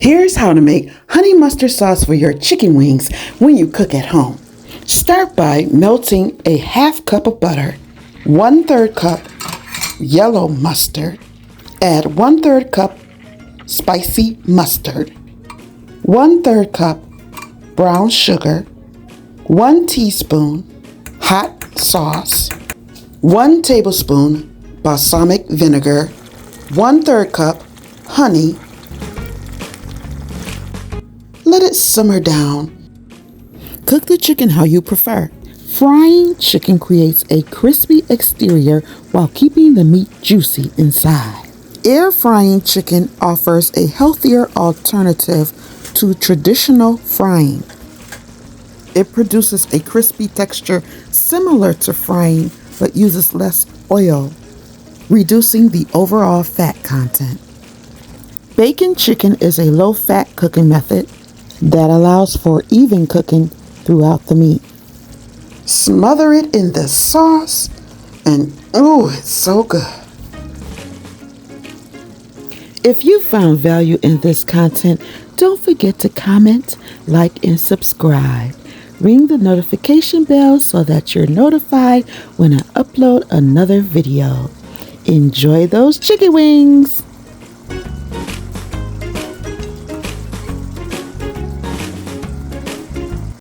Here's how to make honey mustard sauce for your chicken wings when you cook at home. Start by melting a half cup of butter, 1/3 cup yellow mustard, add 1/3 cup spicy mustard, 1/3 cup brown sugar, 1 teaspoon hot sauce, 1 tablespoon balsamic vinegar, 1/3 cup honey. Let it simmer down. Cook the chicken how you prefer. Frying chicken creates a crispy exterior while keeping the meat juicy inside. Air frying chicken offers a healthier alternative to traditional frying. It produces a crispy texture similar to frying but uses less oil, reducing the overall fat content. Baking chicken is a low-fat cooking method that allows for even cooking throughout the meat. Smother it in the sauce and it's so good. If you found value in this content, don't forget to comment, like, and subscribe. Ring the notification bell so that you're notified when I upload another video. Enjoy those chicken wings!